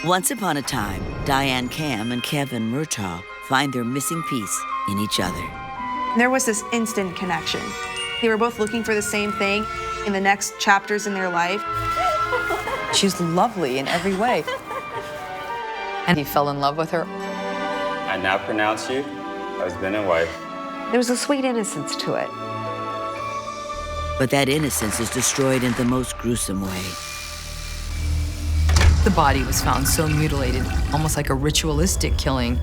Once upon a time, Diane Cam and Kevin Murtaugh find their missing piece in each other. There was this instant connection. They were both looking for the same thing in the next chapters in their life. She's lovely in every way. And he fell in love with her. I now pronounce you husband and wife. There was a sweet innocence to it. But that innocence is destroyed in the most gruesome way. The body was found so mutilated, almost like a ritualistic killing.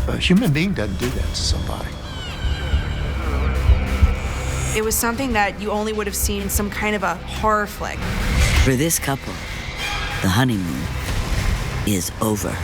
A human being doesn't do that to somebody. It was something that you only would have seen in some kind of a horror flick. For this couple, the honeymoon is over.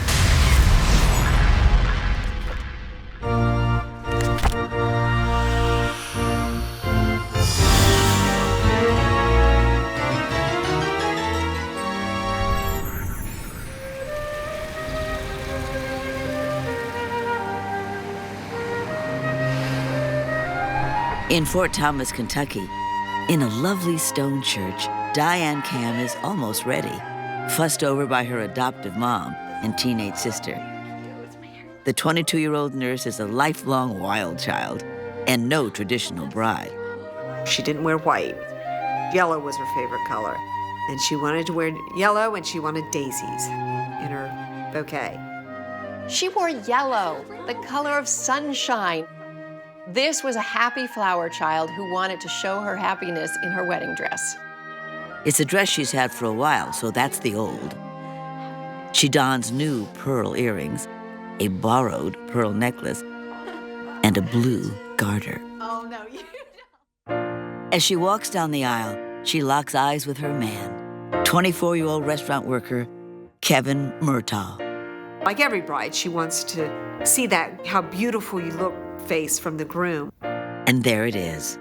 In Fort Thomas, Kentucky, in a lovely stone church, Diane Cam is almost ready, fussed over by her adoptive mom and teenage sister. The 22-year-old nurse is a lifelong wild child and no traditional bride. She didn't wear white. Yellow was her favorite color. And she wanted to wear yellow, and she wanted daisies in her bouquet. She wore yellow, the color of sunshine. This was a happy flower child who wanted to show her happiness in her wedding dress. It's a dress she's had for a while, so that's the old. She dons new pearl earrings, a borrowed pearl necklace, and a blue garter. Oh, no, you don't. As she walks down the aisle, she locks eyes with her man, 24-year-old restaurant worker Kevin Murtaugh. Like every bride, she wants to see that how beautiful you look face from the groom. And there it is.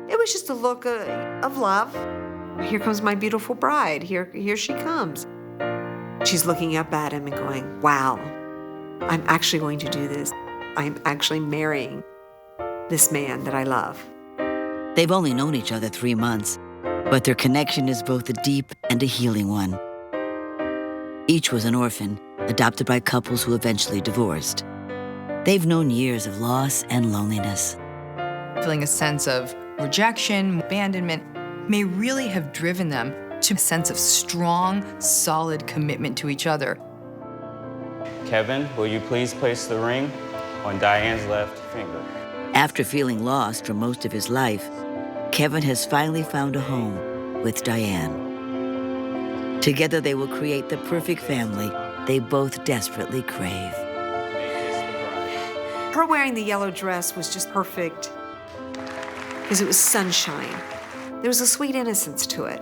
It was just a look of love. Here comes my beautiful bride. Here she comes. She's looking up at him and going, wow, I'm actually going to do this. I'm actually marrying this man that I love. They've only known each other 3 months, but their connection is both a deep and a healing one. Each was an orphan, adopted by couples who eventually divorced. They've known years of loss and loneliness. Feeling a sense of rejection, abandonment, may really have driven them to a sense of strong, solid commitment to each other. Kevin, will you please place the ring on Diane's left finger? After feeling lost for most of his life, Kevin has finally found a home with Diane. Together they will create the perfect family they both desperately crave. Her wearing the yellow dress was just perfect because it was sunshine. There was a sweet innocence to it.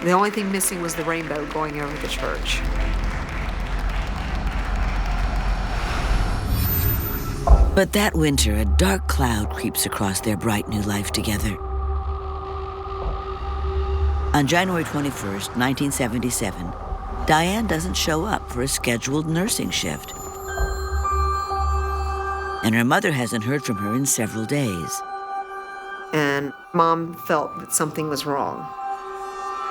The only thing missing was the rainbow going over the church. But that winter, a dark cloud creeps across their bright new life together. On January 21st, 1977, Diane doesn't show up for a scheduled nursing shift. And her mother hasn't heard from her in several days. And Mom felt that something was wrong.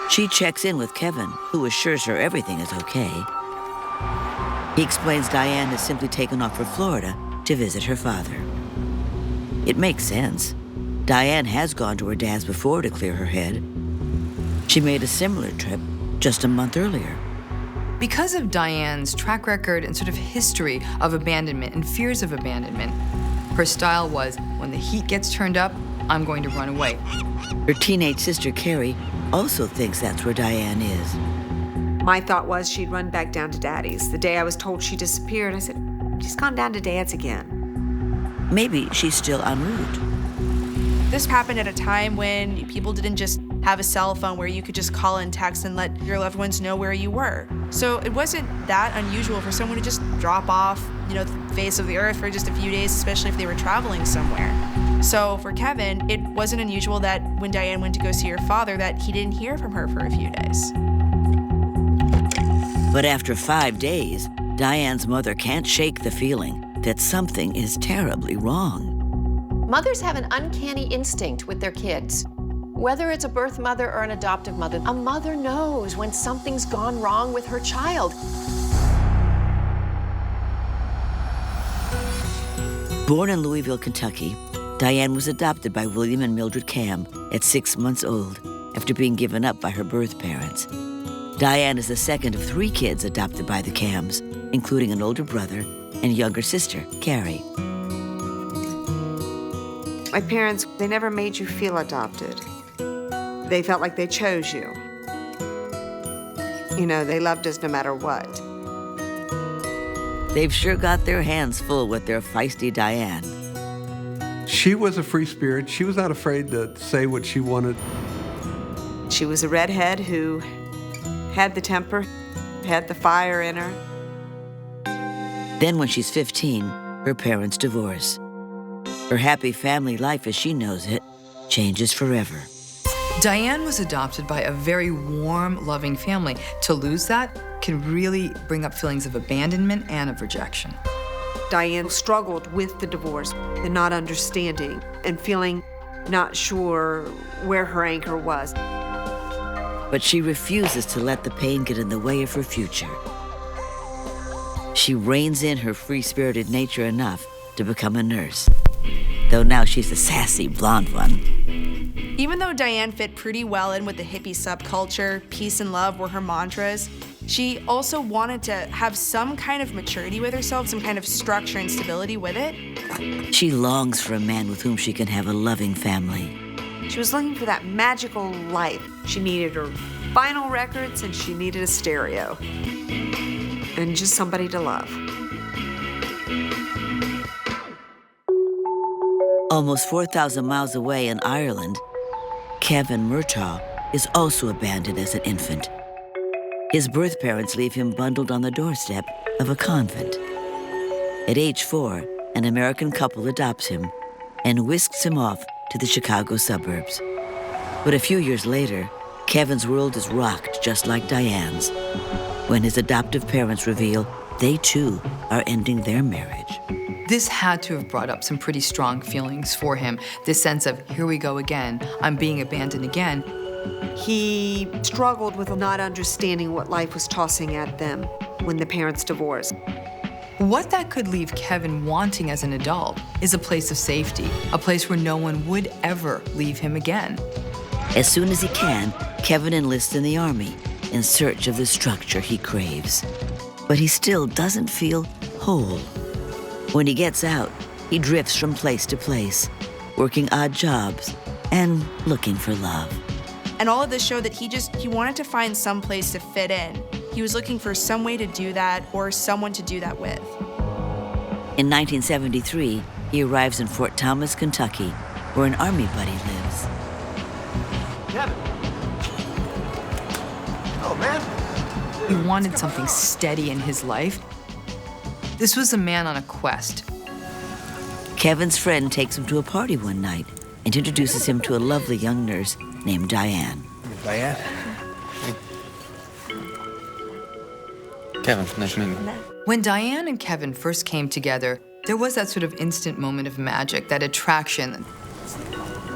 She checks in with Kevin, who assures her everything is okay. He explains Diane has simply taken off for Florida to visit her father. It makes sense. Diane has gone to her dad's before to clear her head. She made a similar trip just a month earlier. Because of Diane's track record and sort of history of abandonment and fears of abandonment, her style was, when the heat gets turned up, I'm going to run away. Her teenage sister, Carrie, also thinks that's where Diane is. My thought was she'd run back down to Daddy's. The day I was told she disappeared, I said, she's gone down to Dad's again. Maybe she's still en route. This happened at a time when people didn't just have a cell phone where you could just call and text and let your loved ones know where you were. So it wasn't that unusual for someone to just drop off, the face of the earth for just a few days, especially if they were traveling somewhere. So for Kevin, it wasn't unusual that when Diane went to go see her father that he didn't hear from her for a few days. But after 5 days, Diane's mother can't shake the feeling that something is terribly wrong. Mothers have an uncanny instinct with their kids. Whether it's a birth mother or an adoptive mother, a mother knows when something's gone wrong with her child. Born in Louisville, Kentucky, Diane was adopted by William and Mildred Cam at 6 months old after being given up by her birth parents. Diane is the second of 3 kids adopted by the Cams, including an older brother and younger sister, Carrie. My parents, they never made you feel adopted. They felt like they chose you. You know, they loved us no matter what. They've sure got their hands full with their feisty Diane. She was a free spirit. She was not afraid to say what she wanted. She was a redhead who had the temper, had the fire in her. Then when she's 15, her parents divorce. Her happy family life as she knows it changes forever. Diane was adopted by a very warm, loving family. To lose that can really bring up feelings of abandonment and of rejection. Diane struggled with the divorce and not understanding and feeling not sure where her anchor was. But she refuses to let the pain get in the way of her future. She reins in her free-spirited nature enough to become a nurse, though now she's the sassy blonde one. Even though Diane fit pretty well in with the hippie subculture, peace and love were her mantras, she also wanted to have some kind of maturity with herself, some kind of structure and stability with it. She longs for a man with whom she can have a loving family. She was looking for that magical life. She needed her vinyl records and she needed a stereo. And just somebody to love. Almost 4,000 miles away in Ireland, Kevin Murtaugh is also abandoned as an infant. His birth parents leave him bundled on the doorstep of a convent. At age 4, an American couple adopts him and whisks him off to the Chicago suburbs. But a few years later, Kevin's world is rocked just like Diane's, when his adoptive parents reveal they too are ending their marriage. This had to have brought up some pretty strong feelings for him. This sense of, here we go again, I'm being abandoned again. He struggled with not understanding what life was tossing at them when the parents divorced. What that could leave Kevin wanting as an adult is a place of safety, a place where no one would ever leave him again. As soon as he can, Kevin enlists in the army in search of the structure he craves. But he still doesn't feel whole. When he gets out, he drifts from place to place, working odd jobs and looking for love. And all of this showed that he wanted to find some place to fit in. He was looking for some way to do that or someone to do that with. In 1973, he arrives in Fort Thomas, Kentucky, where an army buddy lives. Kevin. Oh, man. He wanted something steady in his life. This was a man on a quest. Kevin's friend takes him to a party one night and introduces him to a lovely young nurse named Diane. Diane? Kevin, nice to meet you. When Diane and Kevin first came together, there was that sort of instant moment of magic, that attraction.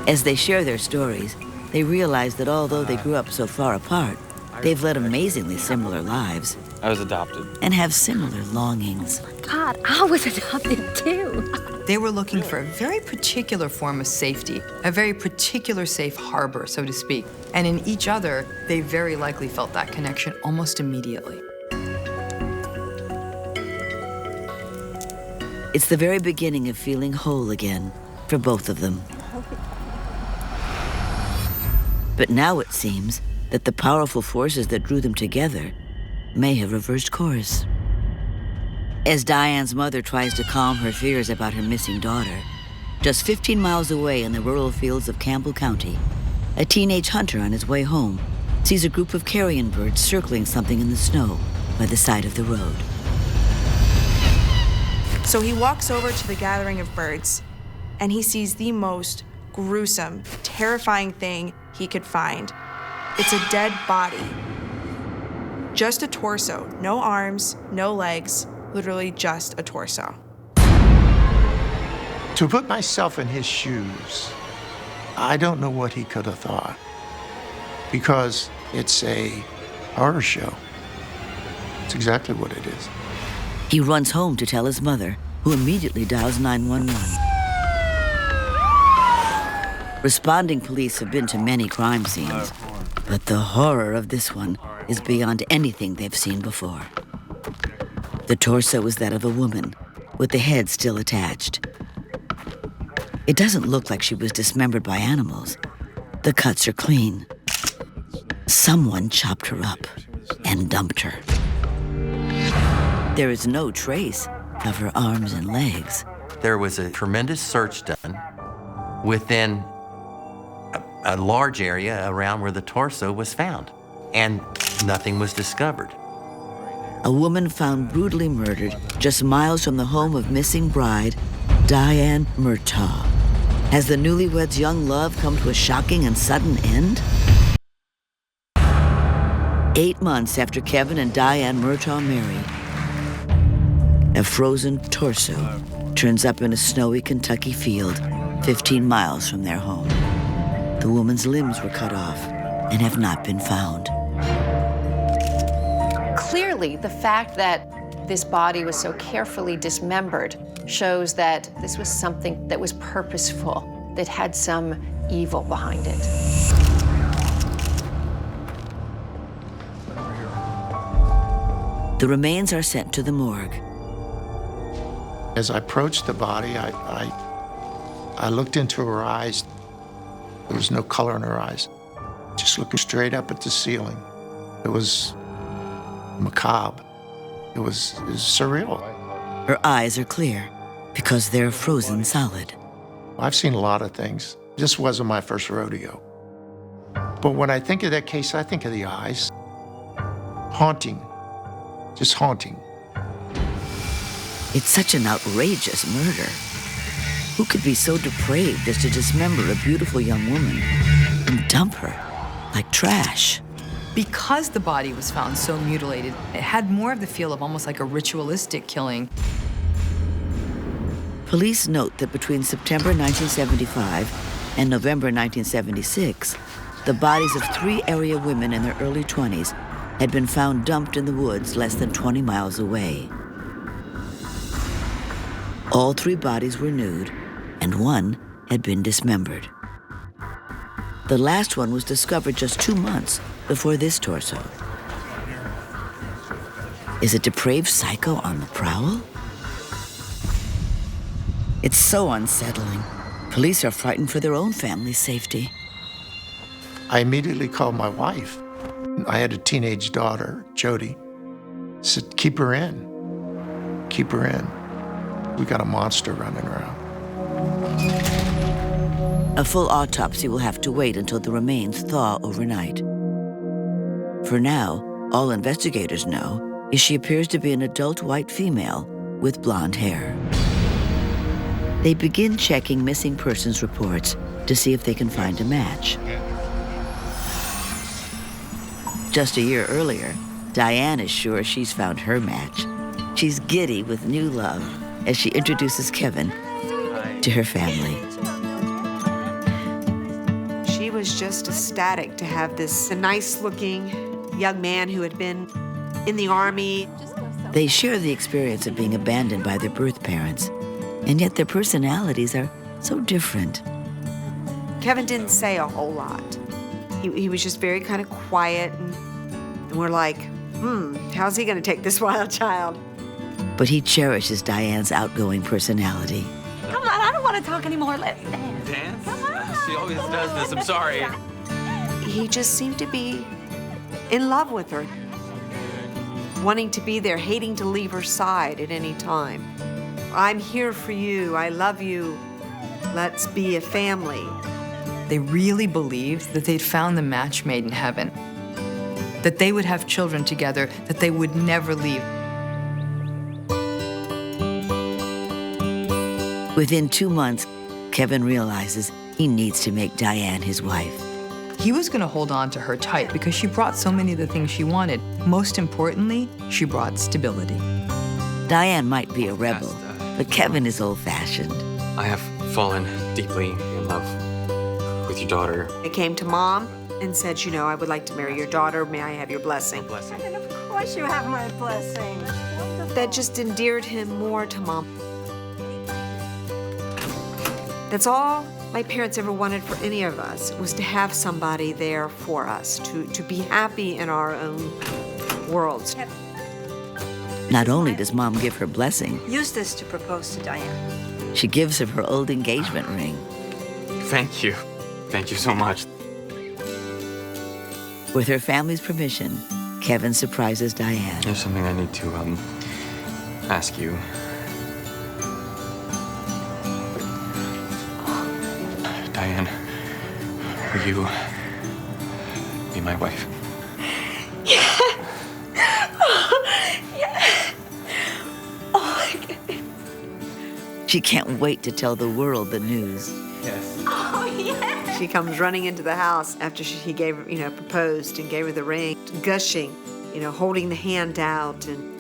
As they share their stories, they realize that although they grew up so far apart, they've led amazingly similar lives I was adopted. and have similar longings. God, I was adopted too. They were looking for a very particular form of safety, a very particular safe harbor, so to speak. And in each other, they very likely felt that connection almost immediately. It's the very beginning of feeling whole again for both of them. But now it seems that the powerful forces that drew them together may have reversed course. As Diane's mother tries to calm her fears about her missing daughter, just 15 miles away in the rural fields of Campbell County, a teenage hunter on his way home sees a group of carrion birds circling something in the snow by the side of the road. So he walks over to the gathering of birds, and he sees the most gruesome, terrifying thing he could find. It's a dead body. Just a torso, no arms, no legs, literally just a torso. To put myself in his shoes, I don't know what he could have thought, because it's a horror show. It's exactly what it is. He runs home to tell his mother, who immediately dials 911. Responding police have been to many crime scenes, but the horror of this one is beyond anything they've seen before. The torso is that of a woman, with the head still attached. It doesn't look like she was dismembered by animals. The cuts are clean. Someone chopped her up and dumped her. There is no trace of her arms and legs. There was a tremendous search done within a large area around where the torso was found, and nothing was discovered. A woman found brutally murdered just miles from the home of missing bride, Diane Murtaugh. Has the newlyweds' young love come to a shocking and sudden end? 8 months after Kevin and Diane Murtaugh marry, a frozen torso turns up in a snowy Kentucky field 15 miles from their home. The woman's limbs were cut off and have not been found. Clearly, the fact that this body was so carefully dismembered shows that this was something that was purposeful, that had some evil behind it. The remains are sent to the morgue. As I approached the body, I looked into her eyes. There was no color in her eyes, just looking straight up at the ceiling. It was macabre. It was surreal. Her eyes are clear because they're frozen solid. I've seen a lot of things. This wasn't my first rodeo. But when I think of that case, I think of the eyes. Haunting, just haunting. It's such an outrageous murder. Who could be so depraved as to dismember a beautiful young woman and dump her like trash? Because the body was found so mutilated, it had more of the feel of almost like a ritualistic killing. Police note that between September 1975 and November 1976, the bodies of 3 area women in their early 20s had been found dumped in the woods less than 20 miles away. All 3 bodies were nude, and 1 had been dismembered. The last one was discovered just 2 months before this torso. Is a depraved psycho on the prowl? It's so unsettling. Police are frightened for their own family's safety. I immediately called my wife. I had a teenage daughter, Jody. Said, keep her in. Keep her in. We got a monster running around. A full autopsy will have to wait until the remains thaw overnight. For now, all investigators know is she appears to be an adult white female with blonde hair. They begin checking missing persons reports to see if they can find a match. Just a year earlier, Diane is sure she's found her match. She's giddy with new love as she introduces Kevin to her family. She was just ecstatic to have this nice-looking young man who had been in the Army. They share the experience of being abandoned by their birth parents, and yet their personalities are so different. Kevin didn't say a whole lot. He was just very kind of quiet, and we're like, how's he going to take this wild child? But he cherishes Diane's outgoing personality. Come on, I don't want to talk anymore. Let's dance. Dance? Come on. She always does this. I'm sorry. He just seemed to be in love with her, wanting to be there, hating to leave her side at any time. I'm here for you. I love you. Let's be a family. They really believed that they'd found the match made in heaven, that they would have children together, that they would never leave. Within 2 months, Kevin realizes he needs to make Diane his wife. He was going to hold on to her tight because she brought so many of the things she wanted. Most importantly, she brought stability. Diane might be a rebel, but Kevin is old-fashioned. I have fallen deeply in love with your daughter. I came to Mom and said, I would like to marry your daughter. May I have your blessing? And of course you have my blessing. That just endeared him more to Mom. That's all my parents ever wanted for any of us, was to have somebody there for us, to be happy in our own worlds. Not only does Mom give her blessing, Use this to propose to Diane. she gives her her old engagement ring. Thank you. Thank you so much. With her family's permission, Kevin surprises Diane. There's something I need to, ask you. Diane, will you be my wife? She can't wait to tell the world the news. Yes. Oh, yeah. She comes running into the house after he gave her, proposed and gave her the ring, gushing, holding the hand out and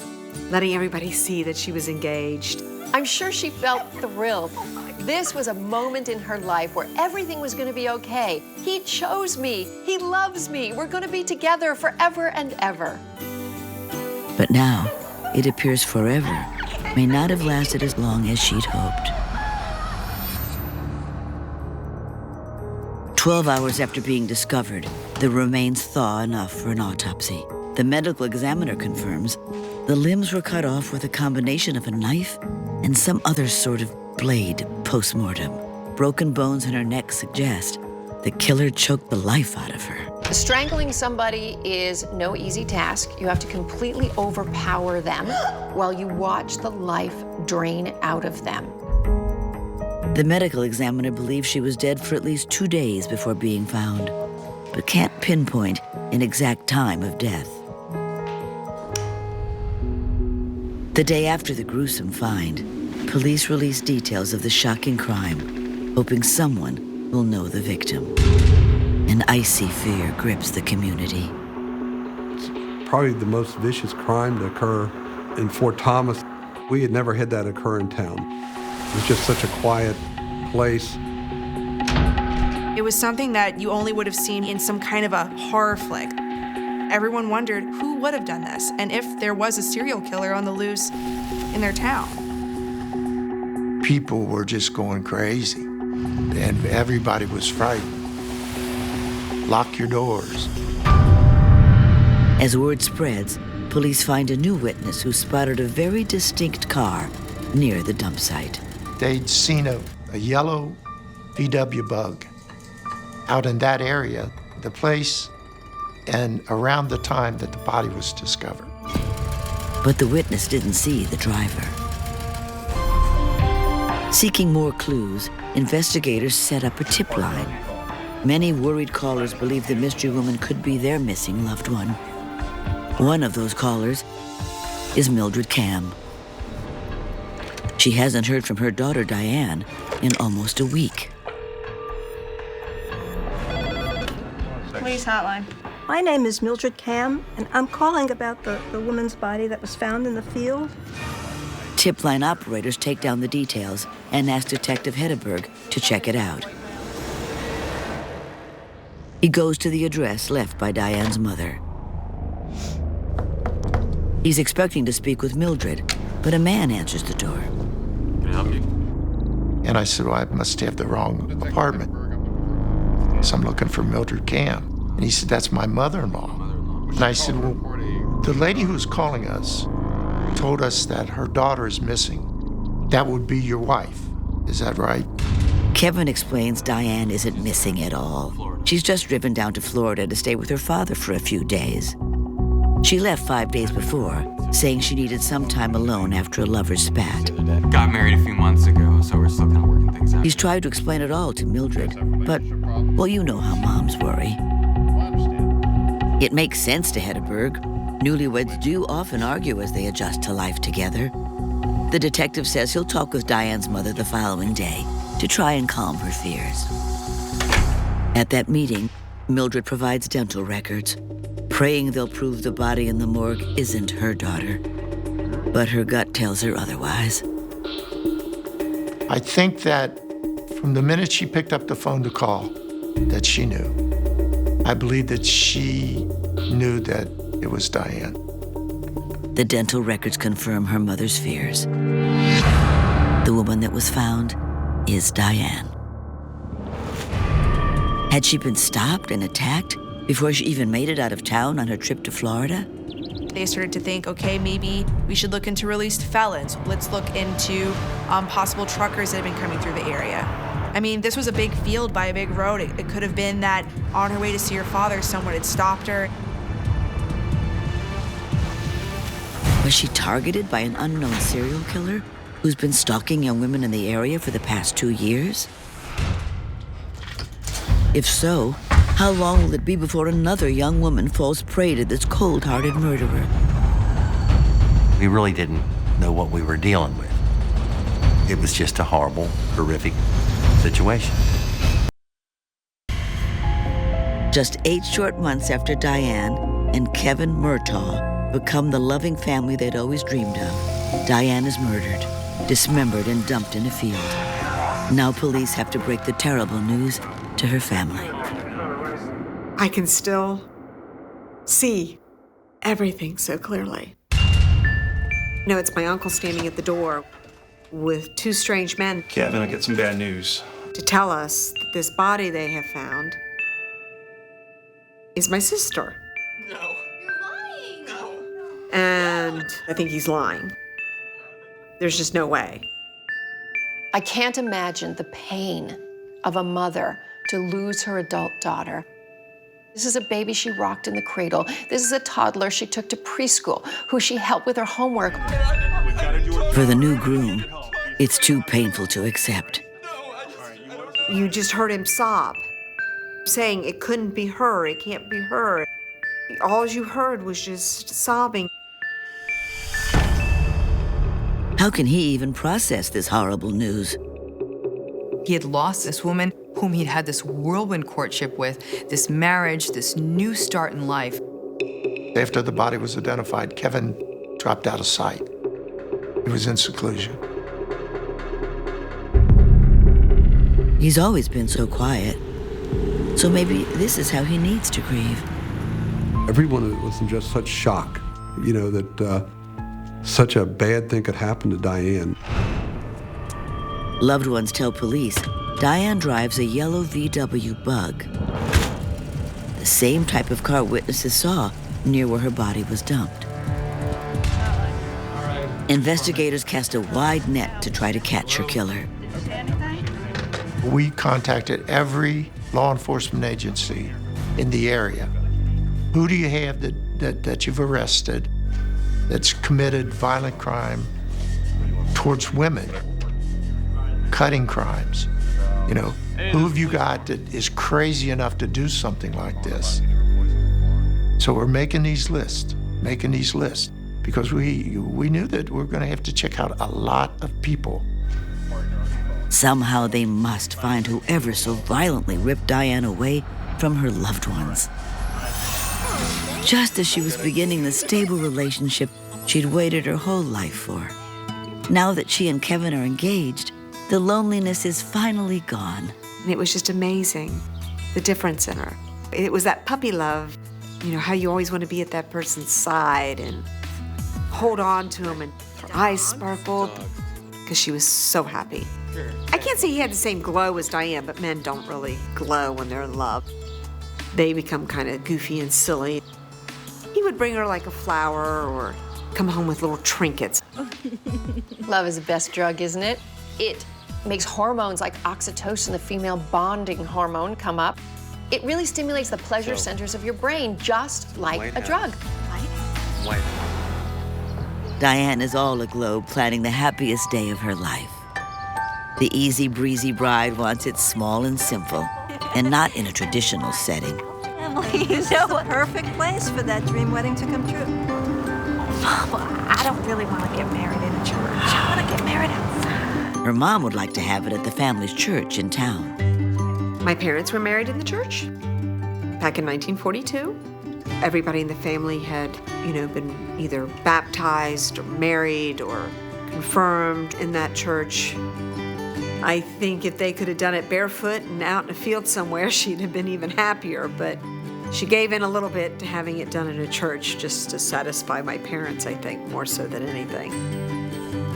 letting everybody see that she was engaged. I'm sure she felt thrilled. This was a moment in her life where everything was going to be okay. He chose me. He loves me. We're going to be together forever and ever. But now, it appears forever may not have lasted as long as she'd hoped. 12 hours after being discovered, the remains thaw enough for an autopsy. The medical examiner confirms the limbs were cut off with a combination of a knife and some other sort of blade post-mortem. Broken bones in her neck suggest the killer choked the life out of her. Strangling somebody is no easy task. You have to completely overpower them while you watch the life drain out of them. The medical examiner believes she was dead for at least 2 days before being found, but can't pinpoint an exact time of death. The day after the gruesome find, police release details of the shocking crime, hoping someone will know the victim. An icy fear grips the community. It's probably the most vicious crime to occur in Fort Thomas. We had never had that occur in town. It was just such a quiet place. It was something that you only would have seen in some kind of a horror flick. Everyone wondered who would have done this and if there was a serial killer on the loose in their town. People were just going crazy, and everybody was frightened. Lock your doors. As word spreads, police find a new witness who spotted a very distinct car near the dump site. They'd seen a yellow VW Bug out in that area, the place, and around the time that the body was discovered. But the witness didn't see the driver. Seeking more clues, investigators set up a tip line. Many worried callers believe the mystery woman could be their missing loved one. One of those callers is Mildred Cam. She hasn't heard from her daughter Diane in almost a week. Police hotline. My name is Mildred Cam, and I'm calling about the woman's body that was found in the field. Tip line operators take down the details and ask Detective Heddeberg to check it out. He goes to the address left by Diane's mother. He's expecting to speak with Mildred, but a man answers the door. Can I help you? And I said, well, I must have the wrong apartment. So I'm looking for Mildred Cam. And he said, that's my mother-in-law. And I said, well, the lady who's calling us told us that her daughter is missing. That would be your wife. Is that right? Kevin explains Diane isn't missing at all. She's just driven down to Florida to stay with her father for a few days. She left 5 days before, saying she needed some time alone after a lover's spat. Got married a few months ago, so we're still kind of working things out. He's tried to explain it all to Mildred, but, well, you know how moms worry. It makes sense to Heddeberg. Newlyweds do often argue as they adjust to life together. The detective says he'll talk with Diane's mother the following day to try and calm her fears. At that meeting, Mildred provides dental records, praying they'll prove the body in the morgue isn't her daughter. But her gut tells her otherwise. I think that from the minute she picked up the phone to call, that she knew. I believe that she knew that it was Diane. The dental records confirm her mother's fears. The woman that was found is Diane. Had she been stopped and attacked before she even made it out of town on her trip to Florida? They started to think, okay, maybe we should look into released felons. Let's look into possible truckers that have been coming through the area. I mean, this was a big field by a big road. It could have been that on her way to see her father, someone had stopped her. Was she targeted by an unknown serial killer who's been stalking young women in the area for the past 2 years? If so, how long will it be before another young woman falls prey to this cold-hearted murderer? We really didn't know what we were dealing with. It was just a horrible, horrific situation. Just 8 short months after Diane and Kevin Murtaugh become the loving family they'd always dreamed of, Diane is murdered, dismembered and dumped in a field. Now police have to break the terrible news to her family. I can still see everything so clearly. No, it's my uncle standing at the door with 2 strange men Kevin, I get some bad news. to tell us that this body they have found is my sister. No. You're lying. No. And I think he's lying. There's just no way. I can't imagine the pain of a mother to lose her adult daughter. This is a baby she rocked in the cradle. This is a toddler she took to preschool, who she helped with her homework. For the new groom, it's too painful to accept. You just heard him sob, saying it couldn't be her, it can't be her. All you heard was just sobbing. How can he even process this horrible news? He had lost this woman whom he'd had this whirlwind courtship with, this marriage, this new start in life. After the body was identified, Kevin dropped out of sight. He was in seclusion. He's always been so quiet. So maybe this is how he needs to grieve. Everyone was in just such shock, that such a bad thing could happen to Diane. Loved ones tell police Diane drives a yellow VW Bug, the same type of car witnesses saw near where her body was dumped. Investigators cast a wide net to try to catch her killer. We contacted every law enforcement agency in the area. Who do you have that you've arrested that's committed violent crime towards women, cutting crimes? Who have you got that is crazy enough to do something like this? So we're making these lists, because we knew that we're going to have to check out a lot of people. Somehow they must find whoever so violently ripped Diane away from her loved ones. Just as she was beginning the stable relationship she'd waited her whole life for. Now that she and Kevin are engaged, the loneliness is finally gone. And it was just amazing, the difference in her. It was that puppy love, how you always want to be at that person's side and hold on to him, and her eyes sparkled because she was so happy. I can't say he had the same glow as Diane, but men don't really glow when they're in love. They become kind of goofy and silly. He would bring her like a flower or come home with little trinkets. Love is the best drug, isn't it? It makes hormones like oxytocin, the female bonding hormone, come up. It really stimulates the pleasure centers of your brain, just like a drug. Diane is all aglow, planning the happiest day of her life. The easy breezy bride wants it small and simple, and not in a traditional setting. Emily, this is the perfect place for that dream wedding to come true. Mama, I don't really want to get married in a church. I want to get married outside. Her mom would like to have it at the family's church in town. My parents were married in the church back in 1942. Everybody in the family had, been either baptized or married or confirmed in that church. I think if they could have done it barefoot and out in a field somewhere, she'd have been even happier, but she gave in a little bit to having it done in a church just to satisfy my parents, I think, more so than anything.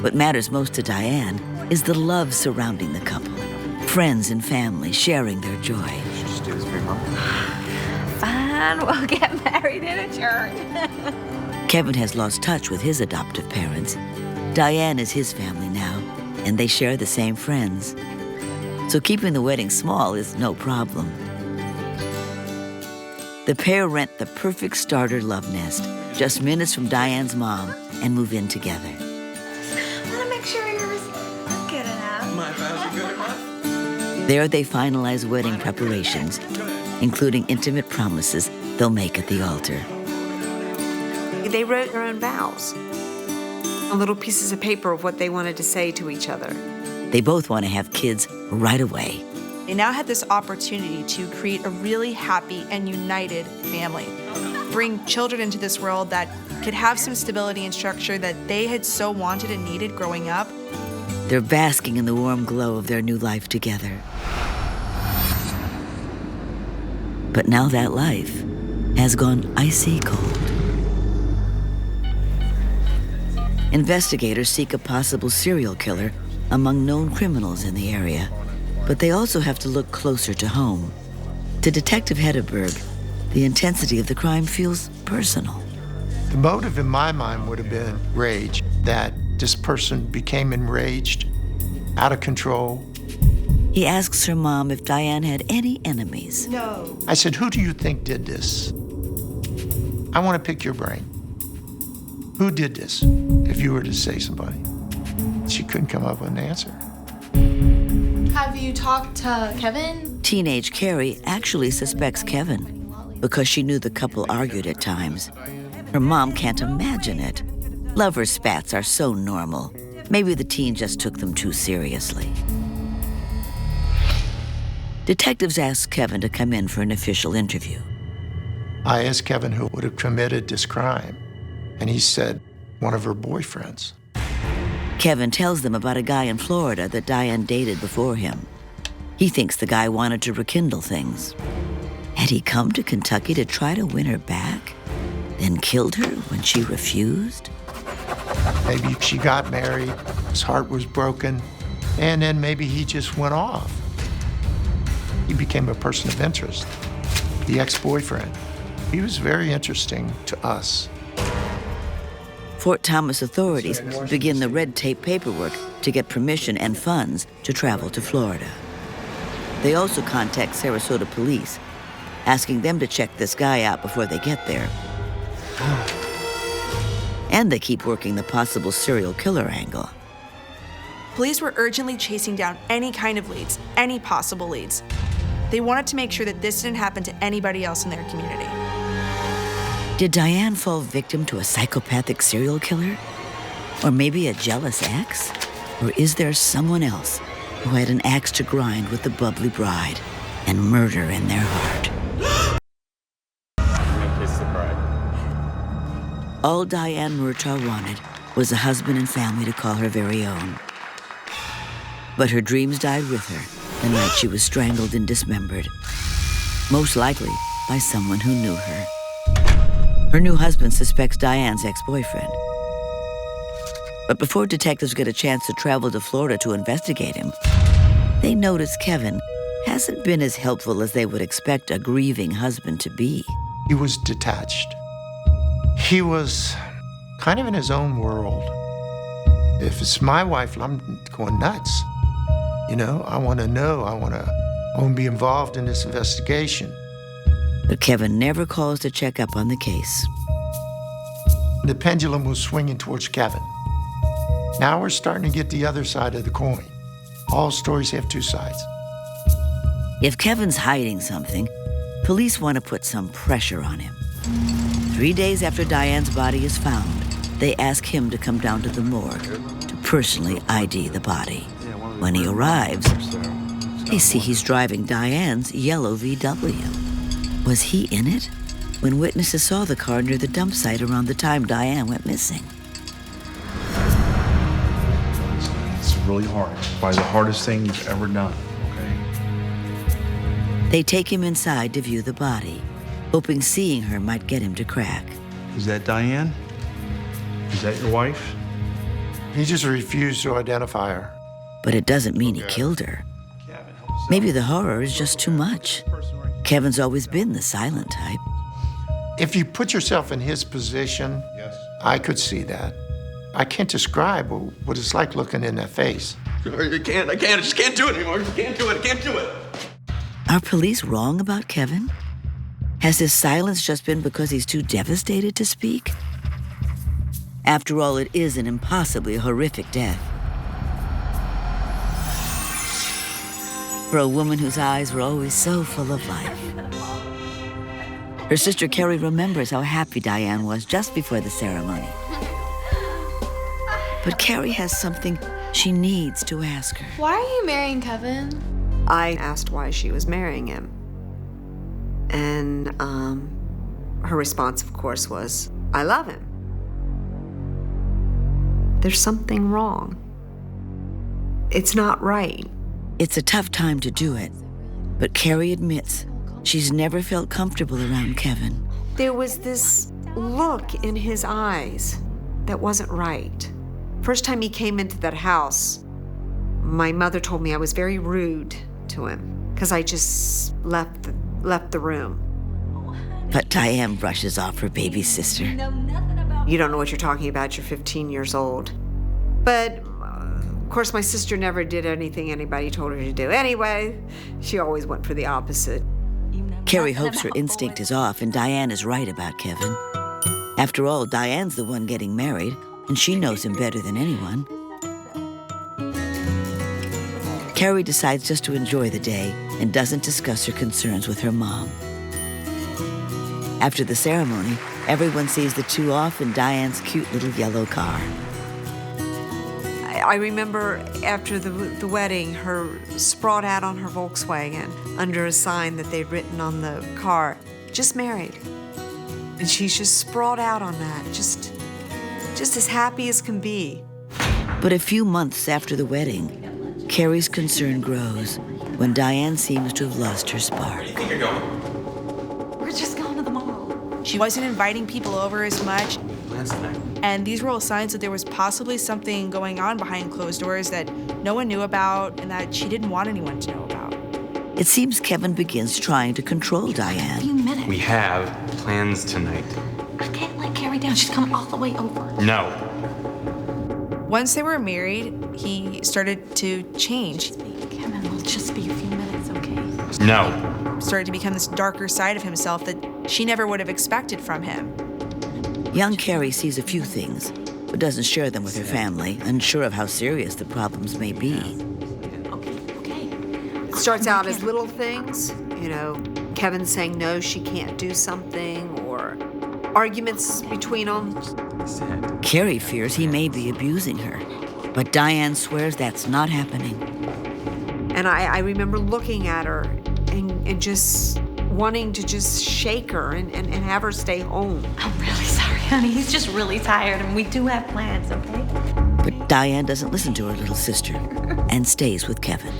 What matters most to Diane is the love surrounding the couple. Friends and family sharing their joy. Just do this big mom. Fine, we'll get married in a church. Kevin has lost touch with his adoptive parents. Diane is his family now, and they share the same friends. So keeping the wedding small is no problem. The pair rent the perfect starter love nest, just minutes from Diane's mom, and move in together. I want to make sure yours is good enough. My vows are good enough. There they finalize wedding preparations, including intimate promises they'll make at the altar. They wrote their own vows on little pieces of paper of what they wanted to say to each other. They both want to have kids right away. They now had this opportunity to create a really happy and united family. Bring children into this world that could have some stability and structure that they had so wanted and needed growing up. They're basking in the warm glow of their new life together. But now that life has gone icy cold. Investigators seek a possible serial killer among known criminals in the area, but they also have to look closer to home. To Detective Hedderberg, the intensity of the crime feels personal. The motive in my mind would have been rage, that this person became enraged, out of control. He asks her mom if Diane had any enemies. No. I said, who do you think did this? I want to pick your brain. Who did this, if you were to say somebody? She couldn't come up with an answer. Have you talked to Kevin? Teenage Carrie actually suspects Kevin because she knew the couple argued at times. Her mom can't imagine it. Lover spats are so normal. Maybe the teen just took them too seriously. Detectives asked Kevin to come in for an official interview. I asked Kevin who would have committed this crime, and he said one of her boyfriends. Kevin tells them about a guy in Florida that Diane dated before him. He thinks the guy wanted to rekindle things. Had he come to Kentucky to try to win her back, then killed her when she refused? Maybe she got married, his heart was broken, and then maybe he just went off. He became a person of interest, the ex-boyfriend. He was very interesting to us. Fort Thomas authorities begin the red tape paperwork to get permission and funds to travel to Florida. They also contact Sarasota police, asking them to check this guy out before they get there. And they keep working the possible serial killer angle. Police were urgently chasing down any kind of leads, any possible leads. They wanted to make sure that this didn't happen to anybody else in their community. Did Diane fall victim to a psychopathic serial killer? Or maybe a jealous ex? Or is there someone else who had an axe to grind with the bubbly bride and murder in their heart? Kiss the bride. All Diane Murtaugh wanted was a husband and family to call her very own. But her dreams died with her the night she was strangled and dismembered, most likely by someone who knew her. Her new husband suspects Diane's ex-boyfriend. But before detectives get a chance to travel to Florida to investigate him, they notice Kevin hasn't been as helpful as they would expect a grieving husband to be. He was detached. He was kind of in his own world. If it's my wife, I'm going nuts. You know, I want to know. I want to be involved in this investigation. But Kevin never calls to check up on the case. The pendulum was swinging towards Kevin. Now we're starting to get the other side of the coin. All stories have two sides. If Kevin's hiding something, police want to put some pressure on him. 3 days after Diane's body is found, they ask him to come down to the morgue to personally ID the body. When he arrives, they see he's driving Diane's yellow VW. Was he in it when witnesses saw the car near the dump site around the time Diane went missing? really hard. Probably the hardest thing you've ever done, okay? They take him inside to view the body, hoping seeing her might get him to crack. Is that Diane? Is that your wife? He just refused to identify her. But it doesn't mean he killed her. Maybe the horror is just too much. Kevin's always been the silent type. If you put yourself in his position, I could see that. I can't describe what it's like looking in that face. I just can't do it anymore. I can't do it. Are police wrong about Kevin? Has his silence just been because he's too devastated to speak? After all, it is an impossibly horrific death. For a woman whose eyes were always so full of life. Her sister Carrie remembers how happy Diane was just before the ceremony. But Carrie has something she needs to ask her. Why are you marrying Kevin? I asked why she was marrying him. And her response, of course, was, I love him. There's something wrong. It's not right. It's a tough time to do it, but Carrie admits she's never felt comfortable around Kevin. There was this look in his eyes that wasn't right. First time he came into that house, my mother told me I was very rude to him because I just left the room. But Diane brushes off her baby sister. You don't know what you're talking about, you're 15 years old. But, of course, my sister never did anything anybody told her to do. Anyway, she always went for the opposite. Carrie hopes her instinct is off and Diane is right about Kevin. After all, Diane's the one getting married, and she knows him better than anyone. Carrie decides just to enjoy the day and doesn't discuss her concerns with her mom. After the ceremony, everyone sees the two off in Diane's cute little yellow car. I remember after the wedding, her sprawled out on her Volkswagen under a sign that they'd written on the car, just married. And she's just sprawled out on that, just as happy as can be. But a few months after the wedding, Carrie's concern grows when Diane seems to have lost her spark. Where do you think you're going? We're just going to the mall. She wasn't inviting people over as much. Plans tonight. And these were all signs that there was possibly something going on behind closed doors that no one knew about and that she didn't want anyone to know about. It seems Kevin begins trying to control Diane. A few minutes. We have plans tonight. I can't let Carrie down. She's come all the way over. No. Once they were married, he started to change. Kevin, will just be a few minutes, okay? No. Started to become this darker side of himself that she never would have expected from him. Young Carrie sees a few things, but doesn't share them with her family, unsure of how serious the problems may be. Okay. It starts out as little things, Kevin saying no, she can't do something, or arguments between them. Carrie fears he may be abusing her, but Diane swears that's not happening. And I remember looking at her and just wanting to just shake her and have her stay home. I'm really sorry, honey. He's just really tired, and we do have plans, okay? But Diane doesn't listen to her little sister and stays with Kevin.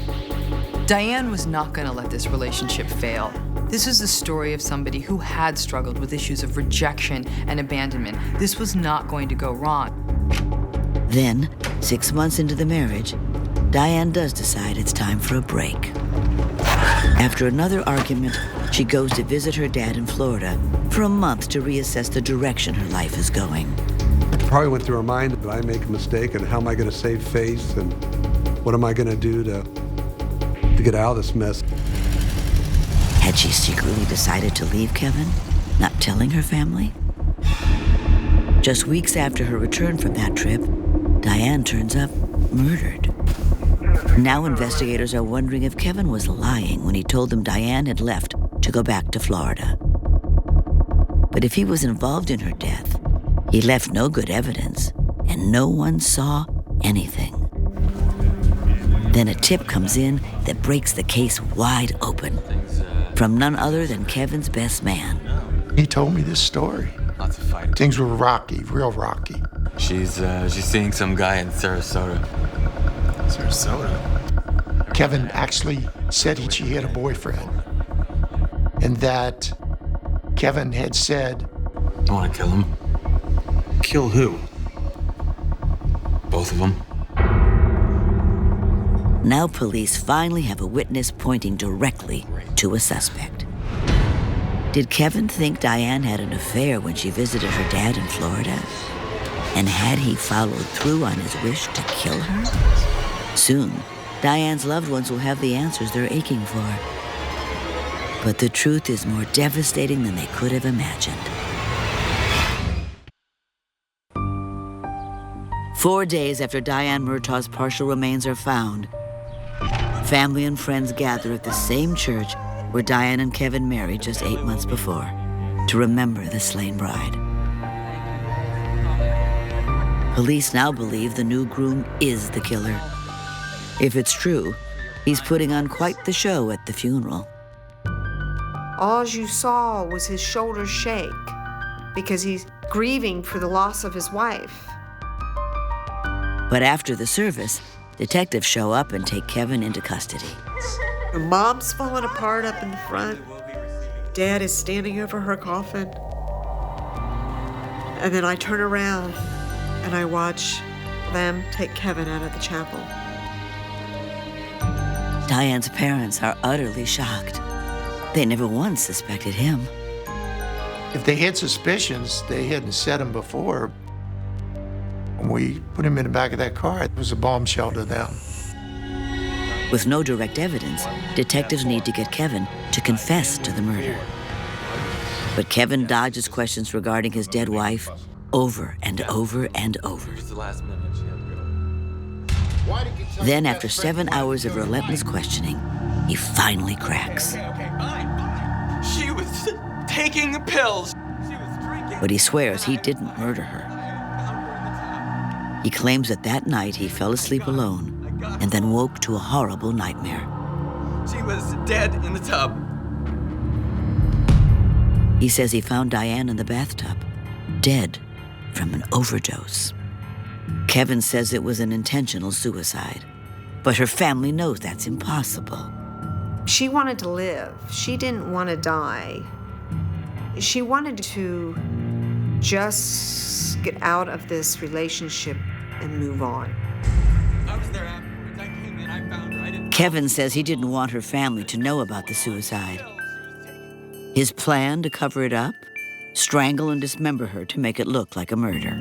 Diane was not going to let this relationship fail. This was the story of somebody who had struggled with issues of rejection and abandonment. This was not going to go wrong. Then, 6 months into the marriage, Diane does decide it's time for a break. After another argument, she goes to visit her dad in Florida for a month to reassess the direction her life is going. It probably went through her mind that I make a mistake and how am I going to save face and what am I going to do to get out of this mess. Had she secretly decided to leave Kevin, not telling her family? Just weeks after her return from that trip, Diane turns up murdered. Now investigators are wondering if Kevin was lying when he told them Diane had left to go back to Florida. But if he was involved in her death, he left no good evidence, and no one saw anything. Then a tip comes in that breaks the case wide open from none other than Kevin's best man. He told me this story. Lots of fighting. Things were rocky, real rocky. She's seeing some guy in Sarasota. Is there soda? Kevin actually said she had a boyfriend, and that Kevin had said, I want to kill him. Kill who? Both of them? Now police finally have a witness pointing directly to a suspect. Did Kevin think Diane had an affair when she visited her dad in Florida? And had he followed through on his wish to kill her? Soon, Diane's loved ones will have the answers they're aching for. But the truth is more devastating than they could have imagined. 4 days after Diane Murtaugh's partial remains are found, family and friends gather at the same church where Diane and Kevin married just 8 months before to remember the slain bride. Police now believe the new groom is the killer. If it's true, he's putting on quite the show at the funeral. All you saw was his shoulders shake because he's grieving for the loss of his wife. But after the service, detectives show up and take Kevin into custody. Mom's falling apart up in the front. Dad is standing over her coffin. And then I turn around and I watch them take Kevin out of the chapel. Diane's parents are utterly shocked. They never once suspected him. if they had suspicions, they hadn't said them before. When we put him in the back of that car, it was a bombshell to them. With no direct evidence, detectives need to get Kevin to confess to the murder. But Kevin dodges questions regarding his dead wife over and over and over. Then, after 7 hours of relentless questioning, he finally cracks. She was taking pills. But he swears he didn't murder her. He claims that that night he fell asleep alone and then woke to a horrible nightmare. She was dead in the tub. He says he found Diane in the bathtub, dead from an overdose. Kevin says it was an intentional suicide, but her family knows that's impossible. She wanted to live. She didn't want to die. She wanted to just get out of this relationship and move on. I was there afterwards. I came in, I found her. I didn't... Kevin says he didn't want her family to know about the suicide. His plan to cover it up? Strangle and dismember her to make it look like a murder.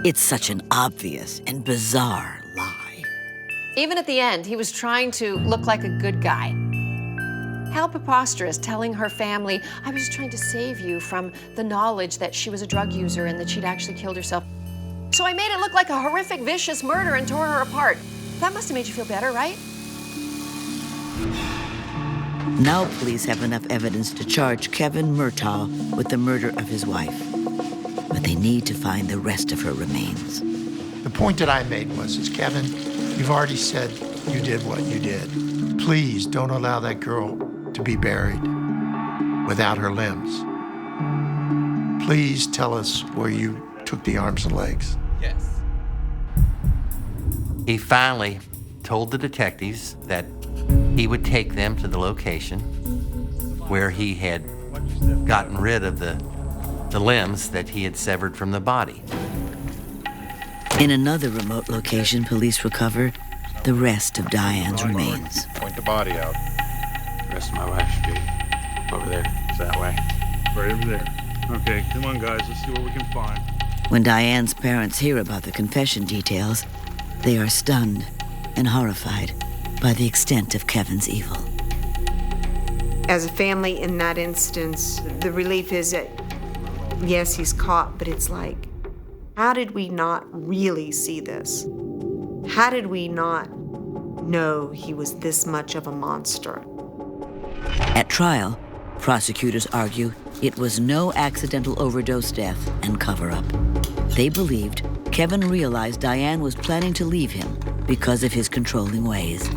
It's such an obvious and bizarre lie. Even at the end, he was trying to look like a good guy. How preposterous, telling her family, I was trying to save you from the knowledge that she was a drug user and that she'd actually killed herself. So I made it look like a horrific, vicious murder and tore her apart. That must have made you feel better, right? Now police have enough evidence to charge Kevin Murtaugh with the murder of his wife. But they need to find the rest of her remains. The point that I made was, Kevin, you've already said you did what you did. Please don't allow that girl to be buried without her limbs. Please tell us where you took the arms and legs. Yes. He finally told the detectives that he would take them to the location where he had gotten rid of the limbs that he had severed from the body. In another remote location, police recover the rest of Diane's remains. Point the body out. The rest of my wife should be over there. It's that way. Right over there. Okay, come on, guys. Let's see what we can find. When Diane's parents hear about the confession details, they are stunned and horrified by the extent of Kevin's evil. As a family in that instance, the relief is that, yes, he's caught, but it's like, how did we not really see this? How did we not know he was this much of a monster? At trial, prosecutors argue it was no accidental overdose death and cover-up. They believed Kevin realized Diane was planning to leave him because of his controlling ways,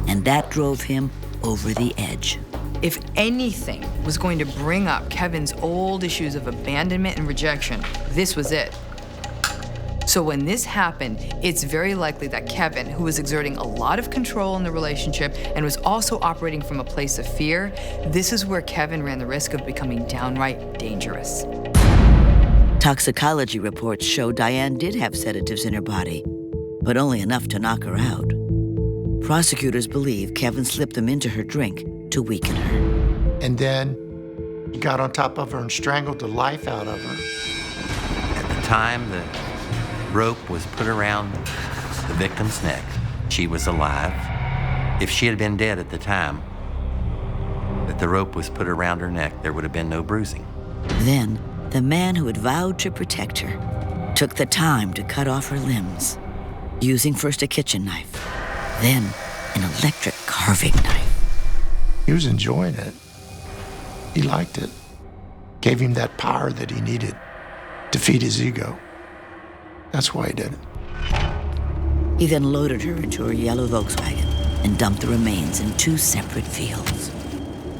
and that drove him over the edge. If anything was going to bring up Kevin's old issues of abandonment and rejection, this was it. So when this happened, it's very likely that Kevin, who was exerting a lot of control in the relationship and was also operating from a place of fear, this is where Kevin ran the risk of becoming downright dangerous. Toxicology reports show Diane did have sedatives in her body, but only enough to knock her out. Prosecutors believe Kevin slipped them into her drink to weaken her. And then he got on top of her and strangled the life out of her. At the time the rope was put around the victim's neck, she was alive. If she had been dead at the time that the rope was put around her neck, there would have been no bruising. Then, the man who had vowed to protect her took the time to cut off her limbs, using first a kitchen knife, then an electric carving knife. He was enjoying it. He liked it. Gave him that power that he needed to feed his ego. That's why he did it. He then loaded her into a yellow Volkswagen and dumped the remains in 2 separate fields.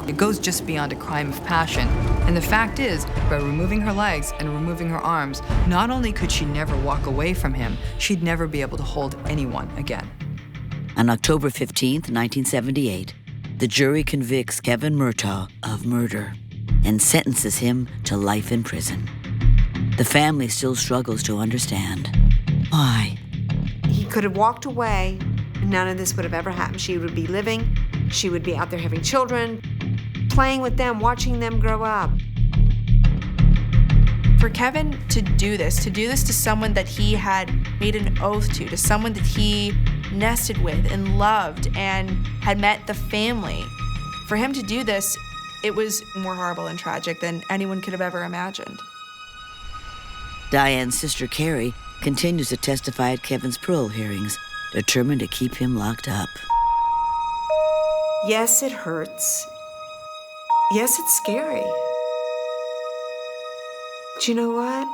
It goes just beyond a crime of passion. And the fact is, by removing her legs and removing her arms, not only could she never walk away from him, she'd never be able to hold anyone again. On October 15th, 1978, the jury convicts Kevin Murtaugh of murder and sentences him to life in prison. The family still struggles to understand why. He could have walked away, and none of this would have ever happened. She would be living, she would be out there having children, playing with them, watching them grow up. For Kevin to do this to someone that he had made an oath to someone that he nested with and loved and had met the family, for him to do this, it was more horrible and tragic than anyone could have ever imagined. Diane's sister Carrie continues to testify at Kevin's parole hearings, determined to keep him locked up. Yes, it hurts. Yes, it's scary. But you know what?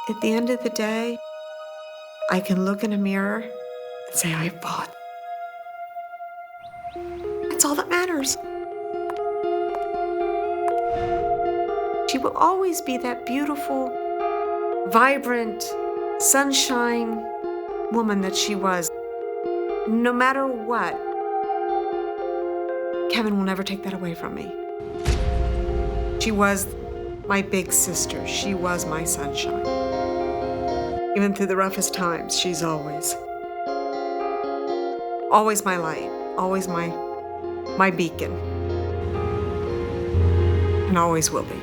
At the end of the day, I can look in a mirror and say, I fought. That's all that matters. She will always be that beautiful, vibrant, sunshine woman that she was. No matter what, Kevin will never take that away from me. She was my big sister. She was my sunshine. Even through the roughest times, she's always my light, always my beacon, and always will be.